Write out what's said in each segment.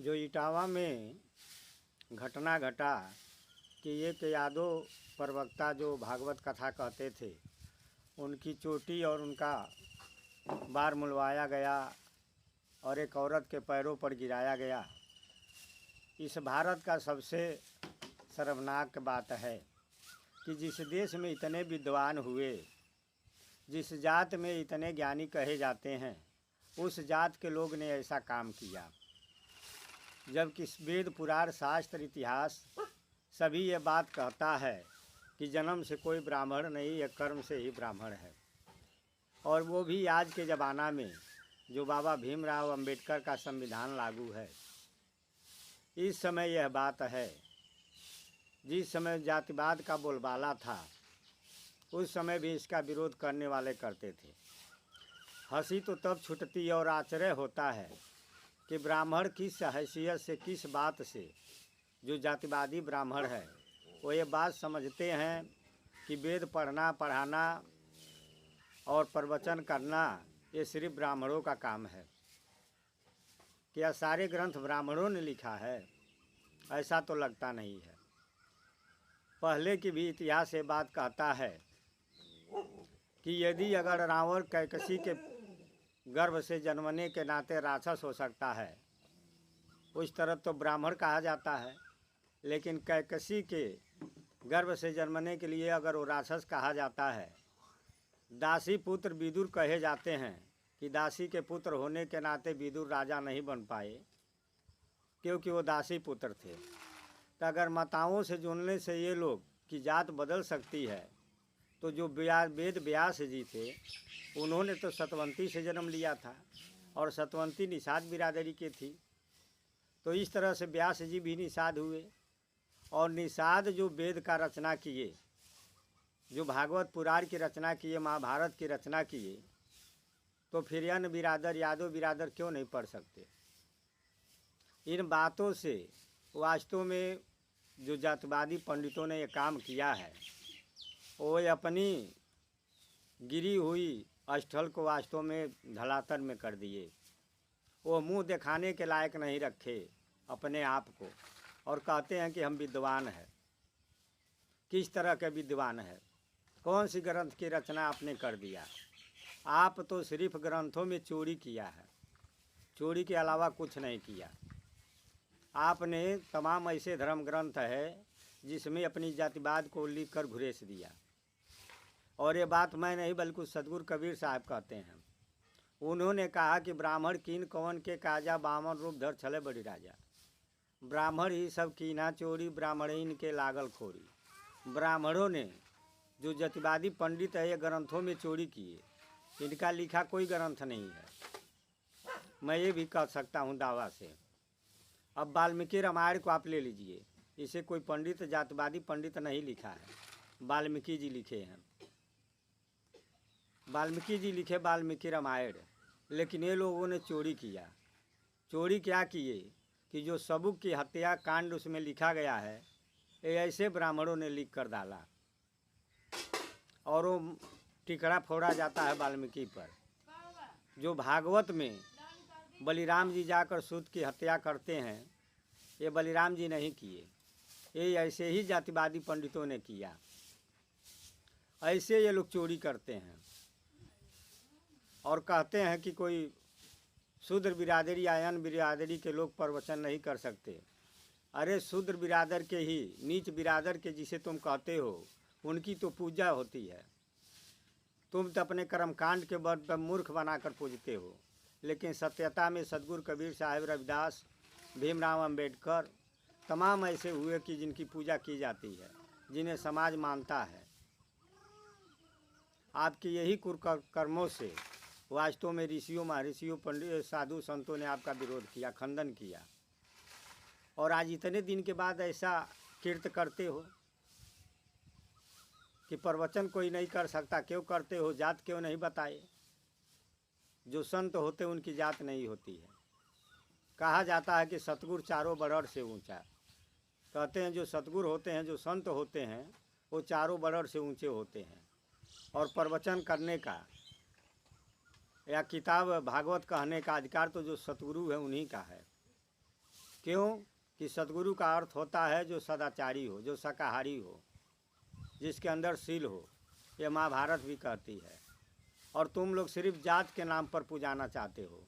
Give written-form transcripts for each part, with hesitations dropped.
जो इटावा में घटना घटा कि एक यादव प्रवक्ता जो भागवत कथा कहते थे, उनकी चोटी और उनका बार मुलवाया गया और एक औरत के पैरों पर गिराया गया। इस भारत का सबसे शर्मनाक बात है कि जिस देश में इतने विद्वान हुए, जिस जात में इतने ज्ञानी कहे जाते हैं, उस जात के लोग ने ऐसा काम किया। जबकि वेद पुराण शास्त्र इतिहास सभी ये बात कहता है कि जन्म से कोई ब्राह्मण नहीं, यह कर्म से ही ब्राह्मण है। और वो भी आज के ज़माना में जो बाबा भीमराव अंबेडकर का संविधान लागू है, इस समय यह बात है। जिस समय जातिवाद का बोलबाला था, उस समय भी इसका विरोध करने वाले करते थे। हंसी तो तब छुटती और आश्चर्य होता है कि ब्राह्मण किस हैसियत से, किस बात से, जो जातिवादी ब्राह्मण है वो ये बात समझते हैं कि वेद पढ़ना पढ़ाना और प्रवचन करना ये सिर्फ ब्राह्मणों का काम है। क्या सारे ग्रंथ ब्राह्मणों ने लिखा है? ऐसा तो लगता नहीं है। पहले की भी इतिहास ये बात कहता है कि यदि अगर रावण कैकसी के गर्भ से जन्मने के नाते राक्षस हो सकता है, उस तरफ तो ब्राह्मण कहा जाता है, लेकिन कैकसी के गर्भ से जन्मने के लिए अगर वो राक्षस कहा जाता है। दासी पुत्र विदुर कहे जाते हैं कि दासी के पुत्र होने के नाते विदुर राजा नहीं बन पाए, क्योंकि वो दासी पुत्र थे। तो अगर माताओं से जुड़ने से ये लोग की जात बदल सकती है, तो जो वेद व्यास जी थे, उन्होंने तो सतवंती से जन्म लिया था और सतवंती निषाद बिरादरी के थी। तो इस तरह से व्यास जी भी निषाद हुए और निषाद जो वेद का रचना किए, जो भागवत पुराण की रचना किए, महाभारत की रचना किए, तो फिर अन्य बिरादर, यादव बिरादर क्यों नहीं पढ़ सकते? इन बातों से वास्तव में जो जातिवादी पंडितों ने ये काम किया है, वो अपनी गिरी हुई स्थल को वास्तव में धरातल में कर दिए। वो मुंह दिखाने के लायक नहीं रखे अपने आप को, और कहते हैं कि हम विद्वान हैं। किस तरह के विद्वान है? कौन सी ग्रंथ की रचना आपने कर दिया? आप तो सिर्फ ग्रंथों में चोरी किया है, चोरी के अलावा कुछ नहीं किया। आपने तमाम ऐसे धर्म ग्रंथ है जिसमें अपनी जातिवाद को लिख कर घुरेस दिया। और ये बात मैं नहीं बल्कि सदगुरु कबीर साहब कहते हैं। उन्होंने कहा कि ब्राह्मण कीन कौन के काजा, बामन रूप धर छले बड़ी राजा। ब्राह्मण ही सब कीना चोरी, ब्राह्मण ही इनके लागल खोरी। ब्राह्मणों ने, जो जातिवादी पंडित है, ये ग्रंथों में चोरी किए। इनका लिखा कोई ग्रंथ नहीं है। मैं ये भी कह सकता हूँ दावा से। अब वाल्मीकि रामायण को आप ले लीजिए, इसे कोई पंडित, जातिवादी पंडित नहीं लिखा है, वाल्मीकि जी लिखे हैं। वाल्मीकि जी लिखे वाल्मीकि रामायण, लेकिन ये लोगों ने चोरी किया। चोरी क्या किए कि जो सबूक की हत्या कांड उसमें लिखा गया है, ये ऐसे ब्राह्मणों ने लिख कर डाला और वो टिकड़ा फोड़ा जाता है वाल्मीकि पर। जो भागवत में बलिराम जी जाकर सूत की हत्या करते हैं, ये बलिराम जी नहीं किए, ये ऐसे ही जातिवादी पंडितों ने किया। ऐसे ये लोग चोरी करते हैं और कहते हैं कि कोई शूद्र बिरादरी या अन्य बिरादरी के लोग प्रवचन नहीं कर सकते। अरे शूद्र बिरादर के ही, नीच बिरादर के जिसे तुम कहते हो, उनकी तो पूजा होती है। तुम तो अपने कर्मकांड के बल पर मूर्ख बनाकर पूजते हो, लेकिन सत्यता में सदगुरु कबीर साहब, रविदास, भीमराव अंबेडकर, तमाम ऐसे हुए कि जिनकी पूजा की जाती है, जिन्हें समाज मानता है। आपकी यही कुकर्मों से वास्तव में ऋषियों, महर्षियों, पंडित, साधु संतों ने आपका विरोध किया, खंडन किया। और आज इतने दिन के बाद ऐसा कीर्त करते हो कि प्रवचन कोई नहीं कर सकता। क्यों करते हो? जात क्यों नहीं बताए? जो संत होते उनकी जात नहीं होती है। कहा जाता है कि सतगुरु चारों बरड़ से ऊंचा। कहते हैं जो सतगुरु होते हैं, जो संत होते हैं, वो चारों बरड़ से ऊंचे होते हैं। और प्रवचन करने का या किताब भागवत कहने का अधिकार तो जो सतगुरु है उन्हीं का है। क्यों कि सद्गुरु का अर्थ होता है जो सदाचारी हो, जो शाकाहारी हो, जिसके अंदर शील हो। ये महाभारत भी कहती है। और तुम लोग सिर्फ जात के नाम पर पुजाना चाहते हो,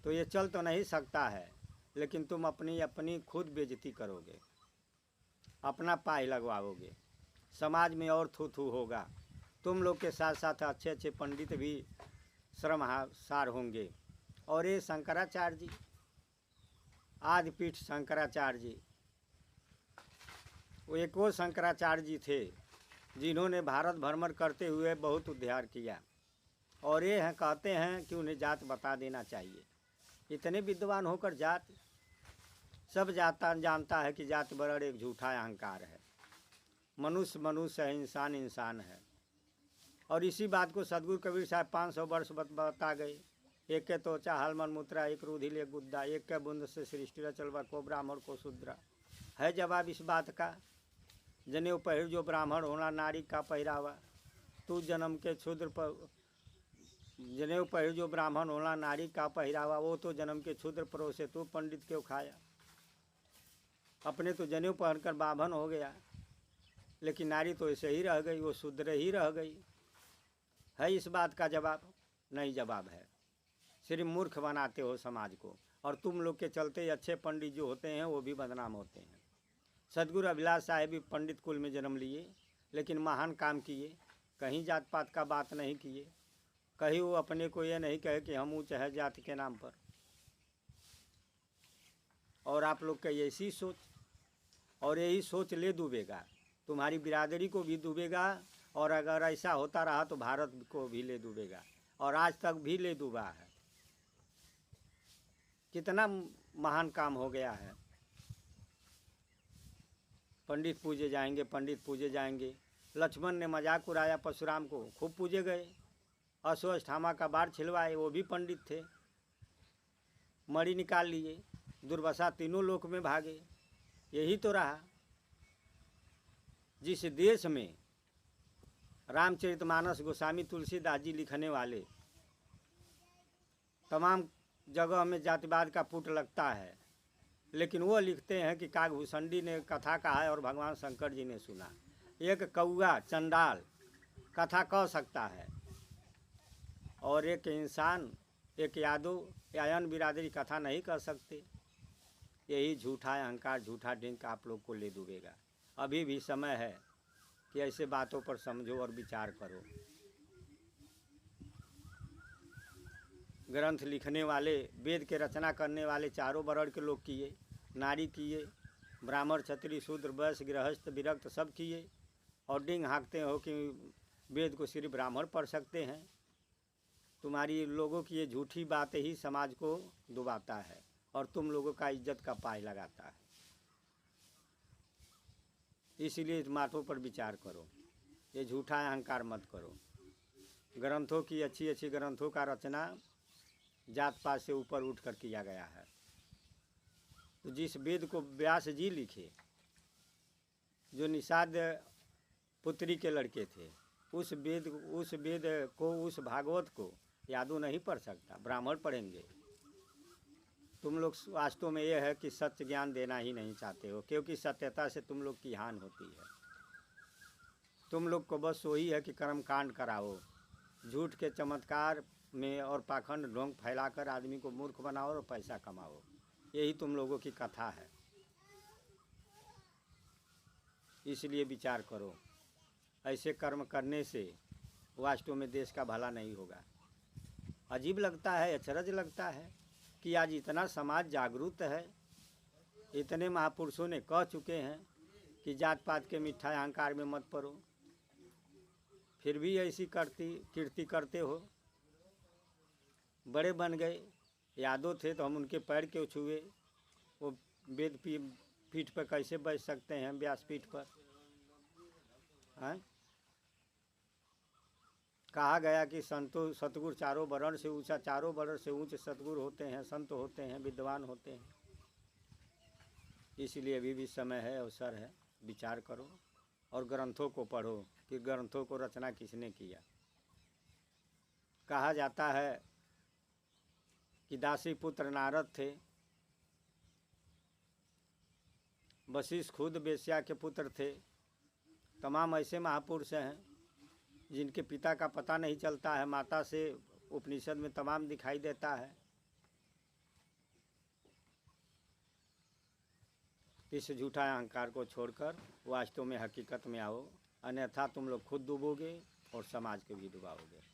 तो ये चल तो नहीं सकता है, लेकिन तुम अपनी अपनी खुद बेइज्जती करोगे, अपना पाय लगवाओगे, समाज में और थू थू होगा। तुम लोग के साथ साथ अच्छे अच्छे पंडित भी शर्मसार होंगे। और ये शंकराचार्य जी, आदिपीठ शंकराचार्य जी, वो एक वो शंकराचार्य जी थे जिन्होंने भारत भ्रमण करते हुए बहुत उद्धार किया। और ये हैं, कहते हैं कि उन्हें जात बता देना चाहिए। इतने विद्वान होकर जात, सब जानता है कि जात वर्ण एक झूठा अहंकार है। मनुष्य मनुष्य है, इंसान इंसान है। और इसी बात को सदगुरु कबीर साहब 500 वर्ष बता गए। एक के त्वचा हाल मन मुद्रा, एक रुधिल एक गुद्दा, एक के बूंद से सृष्टि रचलवा, को ब्राह्मण को शूद्रा। है जवाब इस बात का। जनेऊ पहिर जो ब्राह्मण होना नारी का पहरावा, तू जन्म के क्षुद्र पर। जनेऊ पहिर जो ब्राह्मण होना नारी का पहरावा, वो तो जन्म के क्षुद्र परों से तू पंडित क्यों खाया। अपने तो जनेऊ पहनकर ब्राह्मण हो गया, लेकिन नारी तो ऐसे ही रह गई, वो शूद्र ही रह गई। है इस बात का जवाब? नहीं जवाब है। सिर्फ मूर्ख बनाते हो समाज को। और तुम लोग के चलते अच्छे पंडित जो होते हैं वो भी बदनाम होते हैं। सदगुरु अभिलाष साहेब भी पंडित कुल में जन्म लिए, लेकिन महान काम किए। कहीं जात पात का बात नहीं किए, कहीं वो अपने को ये नहीं कहे कि हम ऊँच है जाति के नाम पर। और आप लोग का ऐसी सोच, और यही सोच ले डूबेगा, तुम्हारी बिरादरी को भी डूबेगा। और अगर ऐसा होता रहा तो भारत को भी ले डूबेगा, और आज तक भी ले डूबा है। कितना महान काम हो गया है। पंडित पूजे जाएंगे, पंडित पूजे जाएंगे। लक्ष्मण ने मजाक उड़ाया परशुराम को, खूब पूजे गए। अश्वत्थामा का बाढ़ छिलवाए, वो भी पंडित थे। मणि निकाल लिए, दुर्वासा तीनों लोक में भागे। यही तो रहा। जिस देश में रामचरितमानस गोस्वामी तुलसीदास जी लिखने वाले, तमाम जगह में जातिवाद का पुट लगता है, लेकिन वो लिखते हैं कि कागभूषणी ने कथा कहा है और भगवान शंकर जी ने सुना। एक कौआ चंडाल कथा कह सकता है, और एक इंसान, एक यादव यायन बिरादरी कथा नहीं कर सकते। यही झूठा अहंकार, झूठा ढिंक आप लोग को ले डूबेगा। अभी भी समय है कि ऐसे बातों पर समझो और विचार करो। ग्रंथ लिखने वाले, वेद के रचना करने वाले चारों वर्ण के लोग किए, नारी किए, ब्राह्मण क्षत्रिय शूद्र वैश्य गृहस्थ विरक्त सब किए। और डिंग हाँकते हो कि वेद को सिर्फ ब्राह्मण पढ़ सकते हैं। तुम्हारी लोगों की ये झूठी बातें ही समाज को डुबाता है और तुम लोगों का इज्जत का पाय लगाता है। इसीलिए इस बातों पर विचार करो, ये झूठा अहंकार मत करो। ग्रंथों की अच्छी अच्छी ग्रंथों का रचना जात पात से ऊपर उठकर किया गया है। तो जिस वेद को व्यास जी लिखे, जो निषाद पुत्री के लड़के थे, उस वेद को, उस भागवत को यादव नहीं पढ़ सकता, ब्राह्मण पढ़ेंगे। तुम लोग वास्तव में ये है कि सत्य ज्ञान देना ही नहीं चाहते हो, क्योंकि सत्यता से तुम लोग की हानि होती है। तुम लोग को बस वही है कि कर्म कांड कराओ, झूठ के चमत्कार में और पाखंड ढोंग फैलाकर आदमी को मूर्ख बनाओ और पैसा कमाओ। यही तुम लोगों की कथा है। इसलिए विचार करो, ऐसे कर्म करने से वास्तव में देश का भला नहीं होगा। अजीब लगता है, अचरज लगता है कि आज इतना समाज जागरूक है। इतने महापुरुषों ने कह चुके हैं कि जात पात के मिठा अहंकार में मत पड़ो, फिर भी ऐसी कीर्ति करते हो। बड़े बन गए, यादव थे तो हम उनके पैर क्यों छुए। वो वेद पीठ पर कैसे बैठ सकते हैं, व्यासपीठ पर? हैं? कहा गया कि सतगुरु चारों वर्ण से ऊंचा, चारों वर्ण से ऊंचे सतगुरु होते हैं, संत होते हैं, विद्वान होते हैं। इसलिए अभी भी समय है, अवसर है, विचार करो और ग्रंथों को पढ़ो कि ग्रंथों को रचना किसने किया। कहा जाता है कि दासी पुत्र नारद थे, वशिष्ठ खुद वेश्या के पुत्र थे। तमाम ऐसे महापुरुष हैं जिनके पिता का पता नहीं चलता है, माता से उपनिषद में तमाम दिखाई देता है। इस झूठा अहंकार को छोड़कर वास्तव में हकीकत में आओ, अन्यथा तुम लोग खुद डूबोगे और समाज को भी डुबाओगे।